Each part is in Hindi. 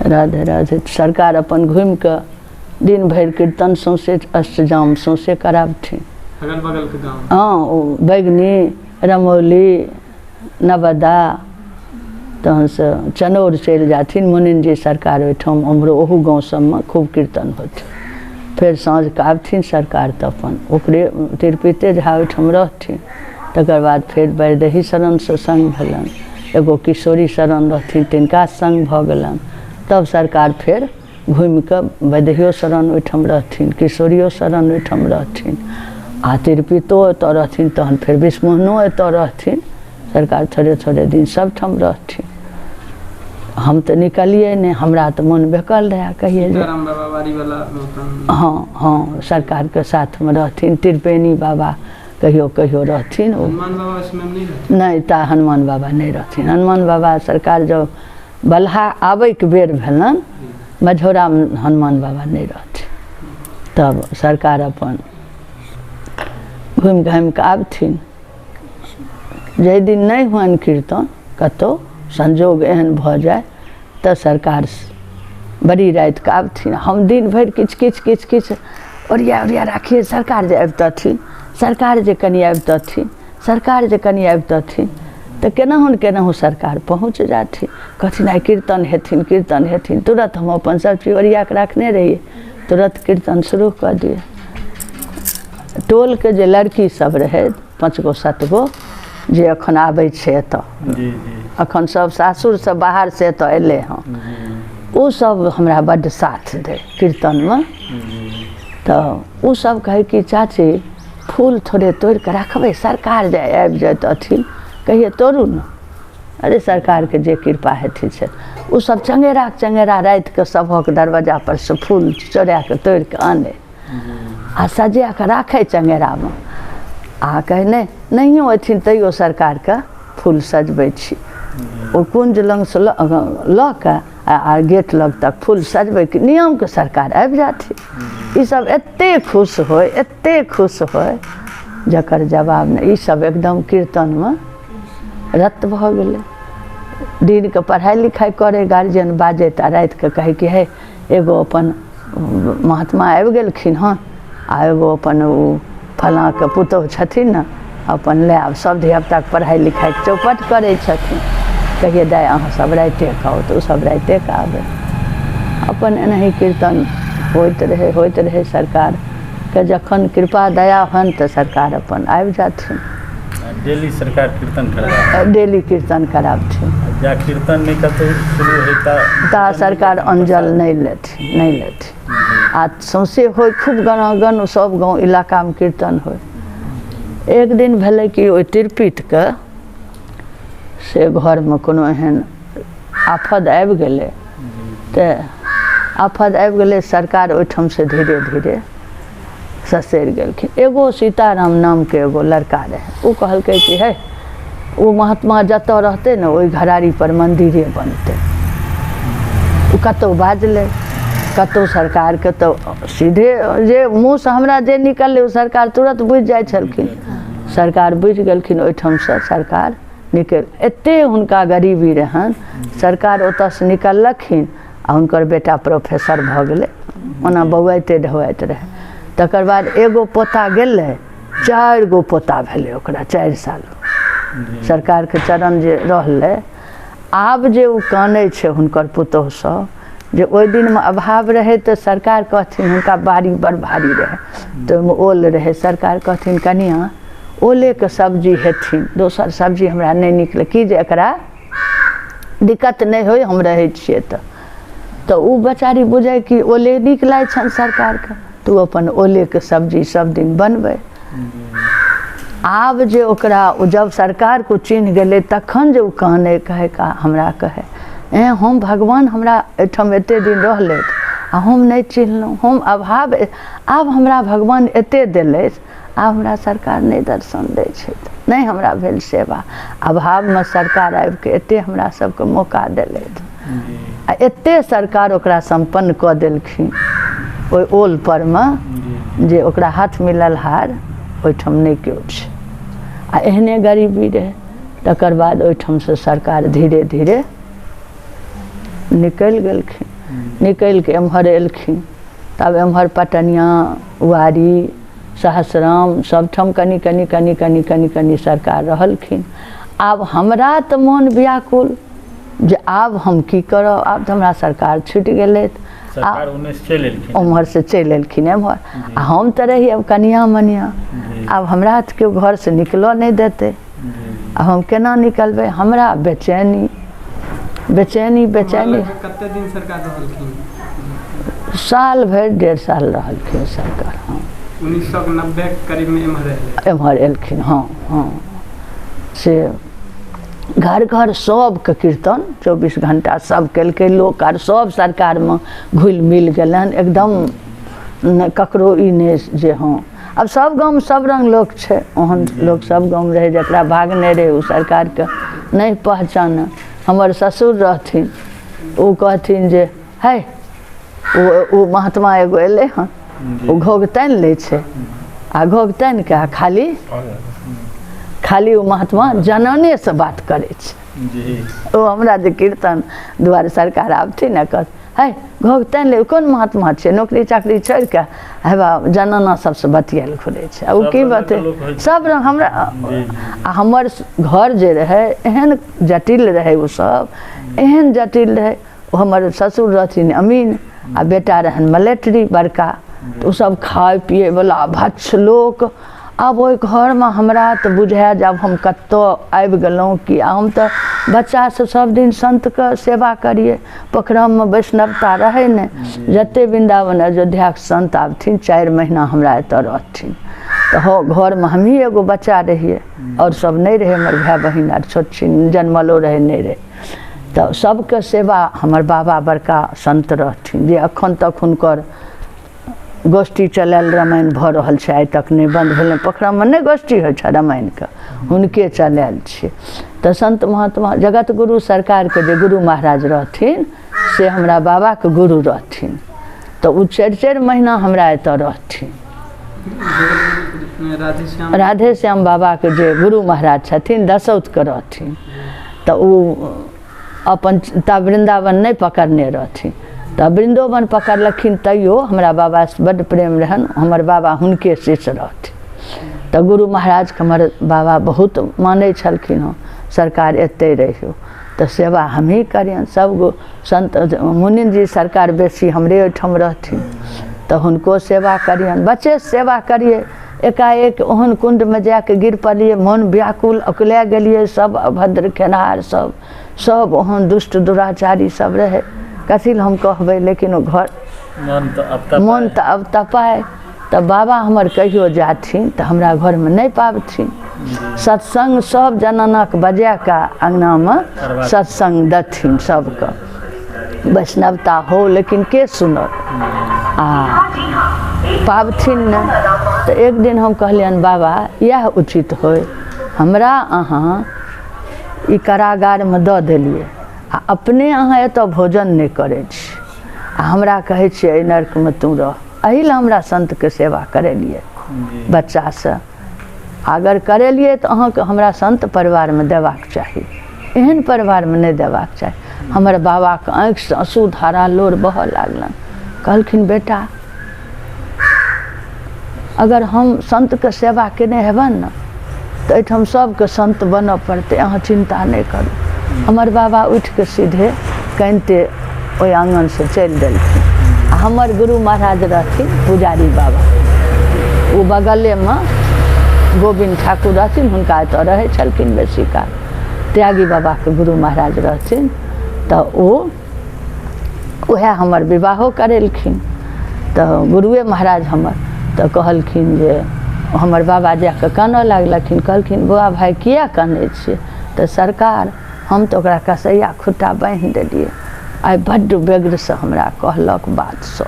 राधे राधे। सरकार अपन घूम के दिन भर कीर्तन सौंसे अष्टजाम सौंसे कराबथिन अगल बगल के गाँव। हाँ बैगनी रमौली नवदा तहन से चनौर चलि जाथिन मुनिन जी सरकार ओहिठाम उम्हरो ओहू गाँव सबमे खूब कीर्तन होथिन। फिर साँझके आबथिन सरकार तऽ अपन ओकरे तिरपिते झा ओहिठाम रहथिन। तकर बाद फिर वैदेही शरणसँ सङ्ग भेलनि, एगो किशोरी शरण रहथिन तिनका सङ्ग भऽ गेलनि। तब सरकार फेर घूमि कऽ वैदेहियो शरण ओहिठाम रहथिन, किशोरियो शरण ओहिठाम रहथिन आ तिरपितो एतऽ रहथिन। तहन फेर विष्णुनो एतऽ रहथिन। सरकार थोड़े थोड़े दिन सबठाम रहथिन। हम तऽ निकलिए नहीं, हमरा तऽ मन बेकल रहे कहिए जे हाँ हाँ सरकार के साथ में रहथिन। त्रिवेणी बाबा कहियो कहियो रहथिन। हनुमान बाबा इसमें नहीं ता हनुमान बाबा नहीं रहथिन। हनुमान बाबा सरकार जब बल्हा आबै के बेर भेलन मझौरा में हनुमान बाबा नहीं रहथिन। तब सरकार अपन घूम घाम के आबथिन। जाहि दिन नहीं हुअन कीर्तन कतौ संजोग एहन भ जाए तो सरकार बड़ी रात के आबथिन। हम दिन भर किछ किछ किछ किछ ओरिया ओरिया राखिए। सरकार जे आबितथिन, सरकार जे कनि आबितथिन, सरकार जे कनि आबितथिन तो केनाहु सरकार पहुँच जाथिन। कहथिन आइ कीर्तन हेथिन। तुरंत हम अपन सब चीज ओरिया के राखने रहिए, तुरंत कीर्तन शुरू कर दिए। टोल के जे लड़की सब रहे 5 गो 7 गो जे अखन आबै छै एतऽ, अखन सब सासुर से बाहर से एतऽ एले हँ, ओ सब हमरा बड्ड साथ दे कीर्तन में। तो ओ सब कहे कि चाची फूल थोड़े तोड़ के रखबै, सरकार जे आबि जाथिन कहिए तोड़ू न। अरे सरकार के जे कृपा हेथिन से ओ सब चंगेरा रात के सभक दरवाजा पर से फूल चोरा के तोड़ के आने आ सजा के राखे चंगेरा में। आ कहे नहियो अथिन तैयो सरकार के फूल सजबै छी। ओ कुंज लंग से ल के आ गेट लग तक फूल सजबै के नियम के सरकार आबि जाथिन। ई सब एते खुश होय जकर जवाब नहीं। ई सब एकदम कीर्तन में रत भ गेलै। दिन के पढ़ाई लिखाई करे गार्जियन बाजे आ रात के कहे कि हे एगो अपन महात्मा आबि गेलखिन हँ आ एगो अपन फलाँ के पुतौह छथिन न अपन ले आब। सब धियापुता के पढ़ाई लिखाई चौपट करे छथिन। कहिए दाय अहाँ सब राइते खाओ तो सब राइते के आबे। अपन एनाही कीर्तन होइत रहे। सरकार के जखन कृपा दया हन तो सरकार अपन आबि जाथिन। डेली सरकार कीर्तन करा, डेली कीर्तन कराबथिन। या कीर्तन नहीं कतौ शुरू होता ता सरकार अंजल नहीं लेथिन। आ सौंसे हो खूब गणागन सब गाँव इलाका में कीर्तन हो। एक दिन भेले कि ओइ तिरपित के से घर में कोनो एहन आफत आबि गेलै। तो आफत आबि गेलै, सरकार ओहिठाम से धीरे धीरे ससरि गेलखिन। एगो सीताराम नाम के एगो लड़का रहे, ओ कहलकै कि हे वो महात्मा जतऽ रहते न ओहि घरारी पर मंदिरे बनते। ओ कतौ बाजले, कतौ सरकार के तो सीधे जे मुँह से हमरा जे निकलले ओ सरकार तुरंत बुझि जाइ छलखिन। सरकार बुझि गेलखिन, ओहिठाम से सरकार निकल। एते हुनका गरीबी रहन, सरकार ओतऽ से निकललखिन आ हुनकर बेटा प्रोफेसर भऽ गेलै। ओना बौआइते ढौआइत रहे। तकर बाद एगो पोता गेलै, 4 गो पोता भेलै ओकरा 4 साल। सरकार के चरण जे रहलै। आब जे ओ कानै छै हुनकर पुतौह सब जे ओहि दिन में अभाव रहे तो सरकार कहथिन हुनका बाड़ी बड़ भारी रहे तो ओहिमे ओल रहे। सरकार कहथिन कनिया ओले के सब्जी हेथिन, दोसर सब्जी हमरा नहीं निकले कि जे एकरा दिक्कत नहीं होय हम रहे छिए। तो ओ बेचारी बुझे कि ओले नीक लागै छन सरकार के, तो अपन ओले के सब्जी सब दिन बनबै। आब जे ओकरा जब सरकार को चिन्ह गेलै तखन जे ओ कहने कहे का हमरा कहे हम भगवान हमरा एठम एते दिन रहले आ हम नहीं चिन्हलहुँ, हम अभाव। आब हमरा भगवान एते देले, आब हमरा सरकार नहीं दर्शन दै छै, नहीं हमरा भेल सेवा। अभाव में सरकार आबि के एते हमरा सबके मौका देले आ एते सरकार ओकरा संपन्न कऽ देलखिन। ओहि ओल पर में जे ओकरा हाथ मिलल हार ओहिठाम नहीं केओ छै आ एहने गरीबी रहे। तकर बाद ओहिठाम से सरकार धीरे धीरे निकलि गेलखिन। निकलि के एम्हर एलखिन। तब एम्हर पटनिया वारी सहस्राम सबठाम कनि कनि कनि कनि कनि कनि सरकार रहलखिन। आब हमरा तऽ मोन व्याकुल जे आब हम की करब, आब तऽ हमरा सरकार छुटि गेलै। उम्हर से चलि एलखिन एम्हर, आ हम तऽ रही अब कनिया मनिया। आब हमरा तऽ केओ घर से निकलऽ नहीं देते, अब हम केना निकलबै। हमरा बेचैनी बेचैनी बेचैनी। कते दिन सरकार रहलखिन? साल भरि 1.5 साल रहलखिन सरकार। हाँ 1990 करीब में एम्हर एलखिन। हाँ हाँ से घर घर सबके कीर्तन 24 घंटा सब केलकै लोक, आर सब सरकार में घुलि मिल गेलन एकदम। ककरो ई नहीं जे हाँ अब सब गाँव सब रंग लोक छै, ओहन लोक सब गाँव रहे जकरा भाग नहीं रहे ओ सरकार के नहीं पहचान। हमर ससुर रहथिन, ओ कहथिन जे है ओ महात्मा एगो एले हन, ओ घोघ तानि लै छै, आ घोघ तानि के खाली खाली ओ महात्मा जनने से बात करे छै। ओ हमरा जे कीर्तन दुआरे सरकार आबथिन ने कहत है घोघ तानि ले, कौन महात्मा छै नौकरी चाकरी छोड़ि के हेबा जनना सबसे बतियाल घुरे छै। ओ की बते सब रंग हमरा। आ हमर घर जे रहे एहन जटिल रहे, ओ सब एहन जटिल रहे। हमर ससुर रहथिन अमीन, आ बेटा रहन मलेटरी बड़का, तो सब खाए पिए वाला भच्छ लोक। अब ओहि घर में हमरा तो बुझाए जब हम कत्तो आबि गेलहुँ कि हम तो बच्चा से सब दिन संत के सेवा करिए। पोखरम में वैष्णवता रहे ने, जते वृंदावन अयोध्या के संत आबथिन 4 महीना हमरा एतऽ रहथिन। तो हो घर में हम ही एगो बच्चा रहिए, और सब नहीं रहे, हमर भाई बहिन आर छोट छिन जन्मलो रहे नहीं रहे। तो सबके सेवा हमर बाबा बड़का संत रहथिन, जे अखन तक हुनकर गोष्ठी चलायल रामायण भऽ रहल छै, आइ तक नहीं बंद भेल। पोखरा में नहीं गोष्ठी होइ छै रामायण के, हुनके चलायल छै। तो संत महात्मा जगत गुरु सरकार के जे गुरु महाराज रहथिन से हमरा बाबा के गुरु रहथिन। तो उ 4 महीना हमरा एतऽ रहथिन। राधे श्याम बाबा के जे गुरु महाराज छथिन दसौत के रहथिन। तो उ अपन तब वृंदावन नहीं पकड़ने रहथिन, तब वृंदावन पकड़लखिन। तैयो हमरा बाबा से बड़ प्रेम रहन, हमर बाबा हुनके शिष्य रहथिन। तो गुरु महाराज के हमर बाबा बहुत मानै छलखिन। हँ सरकार एते रहियो तो सेवा हम ही करियन। सब गो संत मुनि जी सरकार बेसी हमरे ओहिठाम रहथिन, तो हुनको सेवा करियन। बच्चे सेवा करिए, एकाएक ओहन कुंड में जाके गिर पड़िए, मन व्याकुल अकुला गेलिए। सब अभद्र खेनहार सब ओहन दुष्ट दुराचारी सब रहे, कथी हम कहबै। लेकिन वो घर मन तो अब तपाए। तब बाबा हमर कहियो जाथिन तो हमरा घर में नहीं पाबथिन। सत्संग सब जननक बजा के अंगना में सत्संग दथिन सबके, वैष्णवता हो लेकिन के सुनत आ पाबथिन न। तो एक दिन हम कहलियन बाबा यह उचित होय, हमरा अहाँ ई कारागार में दऽ देलिए, आ अपने अहाँ एतऽ भोजन नहीं करे छी, आ हमरा कहे छी एहि नरक में तू रह। एहि ला हमरा संत के सेवा करेलिए बच्चा से। अगर करेलिए तो अहाँ के हमरा संत परिवार में देबाक चाही, एहन परिवार में नहीं देबाक चाही। हमर बाबा के आँखि से आंसू धारा लोर बह लागलन। कहलखिन बेटा अगर हम संत के सेवा केने हेबन न तो एहिठाम सबके संत बनऽ पड़ते, अहाँ चिंता नहीं करू। हमर बाबा उठ के सीधे कनिते ओहि आंगन से चलि देलखिन। हमर गुरु महाराज रहथिन पुजारी बाबा, वो बगले में गोविंद ठाकुर रहथिन, हुनका एतऽ रहे छलखिन बेसी काल। त्यागी बाबा के गुरु महाराज रहथिन, तो वह हमर विवाहो करेलखिन। तो गुरुए महाराज हमर तो कहलखिन जे हमर बाबा जाके कानऽ लागलखिन। कहलखिन बौआ भाई किया कानै छियै? तो सरकार हम तो ओकरा कसैया खुट्टा बांधि देलिए, आइ बड्ड बेग्र से हमरा कहलक बात सब,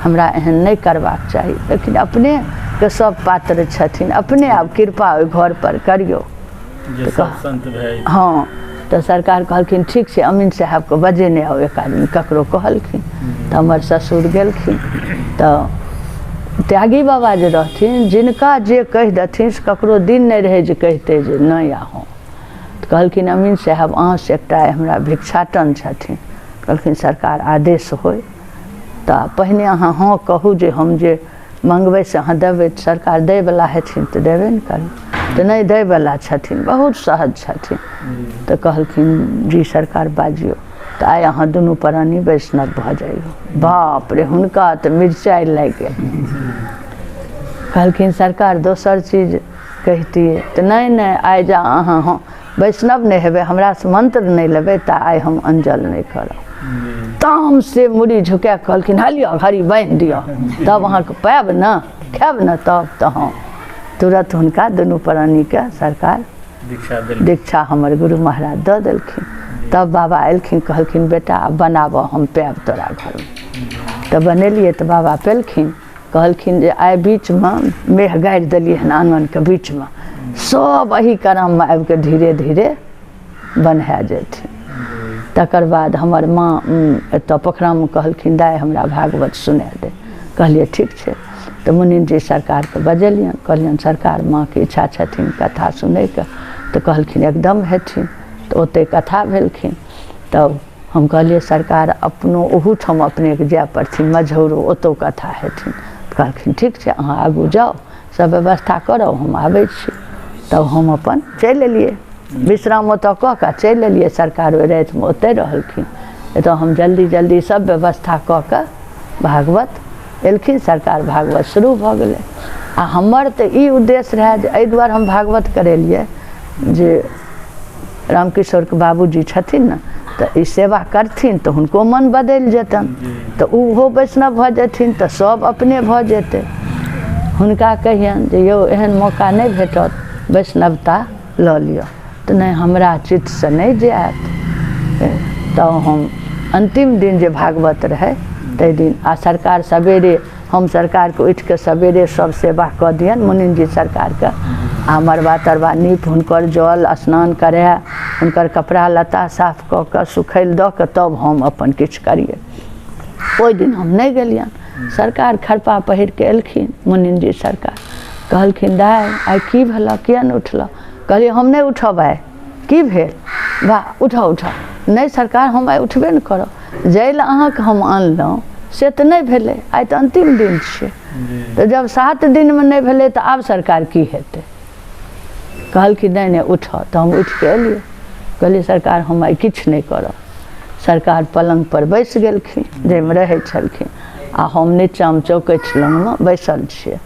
हमरा एहन नहीं करबाक चाही। लेकिन अपने के सब पात्र छथिन, अपने आब कृपा ओहि घर पर करियो। हाँ तो सरकार कहलखिन ठीक छै, अमीन साहब को बजेने आओ। एक आदमी ककरो कहलखिन, तो हमर ससुर गेलखिन। तो त्यागी बाबा जे रहथिन, जिनका जे कहि देथिन से ककरो दिन नहीं रहे जे कहते जे नहीं आहो। तो कहलखिन अमीन साहब अहाँ से एकटा हमरा भिक्षाटन छथिन, कहलखिन सरकार आदेश होय तऽ पहिने अहाँ हाँ कहू जे हम जे मंगबै से अहाँ देबै, सरकार दैवला हेथिन तऽ देबे ने करी, तऽ नहीं दैवला छथिन, बहुत सहज छथिन। तऽ कहलखिन जी सरकार बाजियो, तऽ आइ अहाँ दुनू प्राणी वैष्णव भऽ जाइयो। बाप रे, हुनका तऽ मिर्चाई लागि गेल। कहलखिन सरकार दोसर चीज कहितियै, तऽ नहीं आइ जा अहाँ हाँ वैष्णव नहीं हेबै, हमरा से मंत्र नहीं लेबै तऽ आइ हम अंजल नहीं करब। ताम से मुड़ी झुका कहलखिन हलिया घड़ी बांध दिया, तब अहाँके पायब न खायब न, तब तऽ हाँ तुरंत हुनका दुनू प्राणी के सरकार दीक्षा हमर गुरु महाराज दऽ देलखिन। तब बाबा एलखिन, कहलखिन बेटा बनाबऽ हम पायब तोरा घरमे। तऽ बनेलिए तऽ बाबा पेलखिन, कहलखिन जे आइ बीचमे मेह गाड़ि देलिए हन आंगनके बीचमे, सब एही क्रममे आबिके धीरे धीरे बन्हा जेथिन। तकर बाद हमर माँ एतऽ पोखरामे कहलखिन दाइ हमरा भागवत सुना दे। कहलिए ठीक छै। तऽ मुनीन जी सरकारके बजेलियनि, कहलियनि सरकार माँके इच्छा छथिन कथा सुनैके, तऽ कहलखिन एकदम हेथिन। तऽ ओते कथा भेलखिन। तब हम कहलिए सरकार अपनो ओहूठाम अपनेके जाय पड़थिन मझौरो, ओतौ कथा हेथिन। कहलखिन ठीक छै अहाँ आगू जाउ, सब व्यवस्था करब हम आबै छी। तब हम अपन चलि एलिए, विश्राम ओतऽ कऽ कऽ चलि एलिए। सरकार ओहि रातिमे ओतै रहलखिन। एतऽ हम जल्दी जल्दी सब व्यवस्था कऽ कऽ भागवत एलखिन। सरकार भागवत शुरू भऽ गेलै। आ हमर तऽ ई उद्देश्य रहै जे एहि दुआरे हम भागवत करेलिए जे रामकिशोरके बाबूजी छथिन ने, तऽ ई सेवा करथिन तऽ हुनको मन बदलि जेतनि, तऽ ओहो वैष्णव भऽ जेथिन तऽ सब अपने भऽ जेतै। हुनका कहियनि जे यौ एहन मौका नहीं भेटत, वैष्णवता लऽ लिअ। तऽ नहीं हमरा चित्त से नहीं जायत। तऽ हम अंतिम दिन जे भागवत रहे ताहि दिन आ सरकार सवेरे हम सरकारके उठिके सवेरे सब सेवा कऽ दियनि मुनीन जी सरकारके। आ मरबा तरबा नीप हुनकर जल स्नान करै, हुनकर कपड़ा लत्ता साफ कऽ कऽ सुखै लए दऽ कऽ तब हम अपन किछु करिए। ओहि दिन हम नहीं गेलियनि। सरकार खरपा पहिर के एलखिन मुनीन जी सरकार, कहलखिन दाइ आइ की भेलऽ, किया नहीं उठलऽ? कहलिए हम नहीं उठब आइ। की भेल? वाह उठाउ उठाउ। नहीं सरकार हम आइ उठबे नहीं करब, जाहि लए अहाँके हम आनलहुँ से तऽ नहीं भेलै, आइ तऽ अंतिम दिन छियै। तऽ जब 7 दिनमे नहीं भेलै तऽ आब सरकार की हेतै? कहलखिन नहीं नहीं उठऽ। तऽ हम उठि के एलिए, कहलिए सरकार हम आइ किछु नहीं करब। सरकार पलंग पर बैस गेलखिन जाहिमे रहै छलखिन, आ हम नीचाँमे चौकठ लगमे बैसल छियै।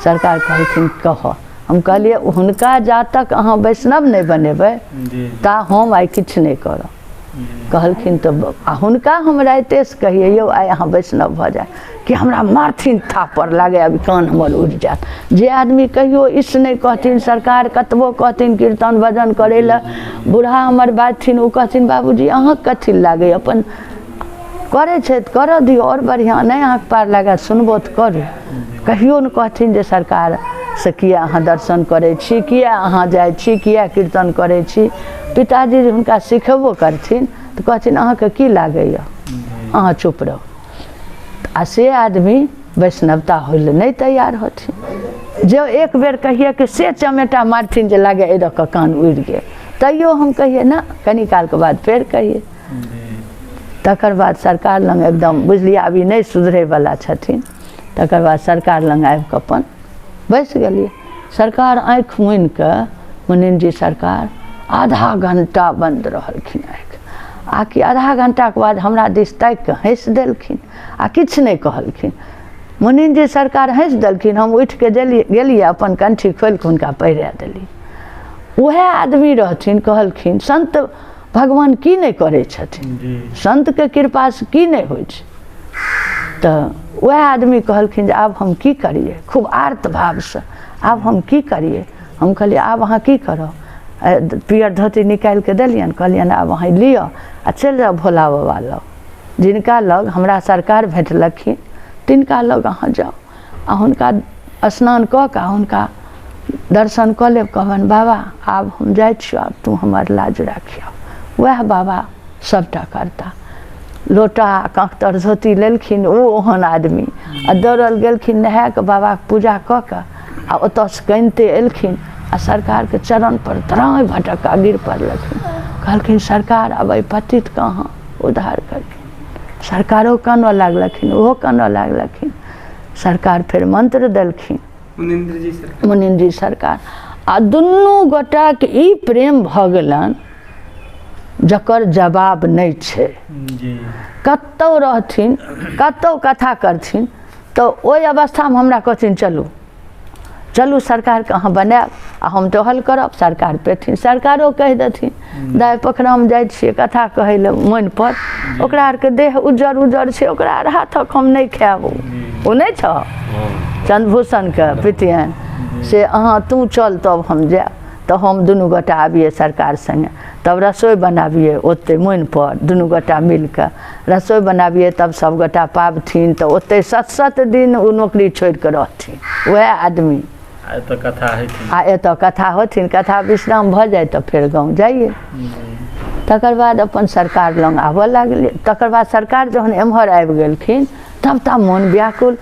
सरकार कहलखिन कहऽ। हम कहलिए हुनका जा तक अहाँ वैष्णव नहीं बनेबै ता हम आइ किछु नहीं करब। कहलखिन तऽ आ हुनका हम राइतेसँ कहिए यौ आइ अहाँ वैष्णव भऽ जाए कि हमरा मारथिन थापर लागे, अभी कान हमर उड़ि जायत। जे आदमी कहियो इस नहीं कहथिन, सरकार कतबो कहथिन कीर्तन भजन करै लए, बूढ़ा हमर बाजथिन ओ कहथिन बाबूजी अहाँ कथी लागे, अपन करे छै तऽ करऽ दियौ और बढ़िया, नहीं अहाँके पार लागे सुनबो तऽ करू। कहियो नहीं कहथिन जे सरकार से किया अहाँ दर्शन करै छी, किया अहाँ जाइ छी, किया कीर्तन करै छी। पिताजी हुनका सिखेबो करथिन तऽ कहथिन अहाँके की लागैए, अहाँ चुप रहू। आ से आदमी वैष्णवता होइ लए नहीं तैयार होथिन। जो एक बेर कहिए कि से चमेटा मारथिन जे लागे एहि दऽ कऽ कान उड़ि गेल, तैयो हम कहिए ना कनी कालके बाद फेर कहिए। तकर बाद सरकार लग एकदम बुझलिए अभी नहीं सुधरैवला छथिन। तकर बाद सरकार लग आबि कऽ अपन बैस गेलिए। सरकार आँखि मुनि कऽ मुनीन जी सरकार आधा घंटा बंद रहलखिन आँखि, आ कि आधा घंटाके बाद हमरा दिस ताकि कऽ हँसि देलखिन आ किछु नहीं कहलखिन। मुनीन जी सरकार हँसि देलखिन, हम उठि के गेलिए अपन कंठी खोलि कऽ हुनका पहिरा देली। वएह आदमी रहथिन, कहलखिन संत भगवान की नहीं करै छथिन, संतके कृपासँ की नहीं होइ छै। तऽ वएह आदमी कहलखिन जे आब हम की करिए, खूब आर्त भावसँ आब हम की करिए। हम कहलिए आब अहाँ की करब? पियर धोती निकालि के देलियनि, कहलियनि आब अहाँ लिअ आ चलि जाउ भोला बाबा लग, जिनका लग हमरा सरकार भेटलखिन तिनका लग अहाँ जाउ आ हुनका स्नान कऽ कऽ हुनका दर्शन कऽ लेब। कहबनि बाबा आब हम जाइ छियौ, आब तू हमर लाज राखियौ। वएह बाबा सबटा करता। लोटा काँकतर धोती लेलखिन ओ ओहन आदमी, आ दौड़ल गेलखिन नहा कऽ बाबाके पूजा कऽ कऽ आ ओतऽसँ कनिते एलखिन आ सरकारके चरण पर तराई भटका गिर पड़लखिन। कहलखिन सरकार अब एहि पतितके अहाँ उद्धार करियौ। सरकारो कानऽ लागलखिन, ओहो कानऽ लागलखिन। सरकार फिर मंत्र देलखिन, मुनिन्द्र जी सरकार। आ दुनू गोटाके ई प्रेम भऽ गेलनि जकर जवाब नहीं छे। कतौ रहथिन, कतौ कथा करथिन तो ओहि अवस्था में हमरा कहथिन चलू चलू सरकार के अहाँ बनायब आ हम टहल करब। सरकार पेथिन, सरकारो कह देथिन दाय पोखरा में जाइ छियै कथा कहै ले मन पर, ओकरा आर के देह उज्जर उज्जर छै, ओकरा आर हाथक हम नहीं खायब। ओ नहीं छ चंद्रभूषण के पितियन से अहाँ तू चल तब हम जायब। तो हम दुनू गोटा आबिए सरकार संगे, तब रसोई बनाबिए ओते मोन पर, दुनू गोटा मिल के रसोई बनाबिए। तब सब गोटा पाबथिन तो ओते 7 दिन वो नौकरी छोड़ के रहथिन वह आदमी। आ एत कथा होथिन, कथा विश्राम भ जाए तो फिर गाँव जाइए। तकर बाद अपन सरकार लग आबऽ लागले। तकर बाद सरकार जहन एम्हर आबि गेलखिन तब मन व्याकुल।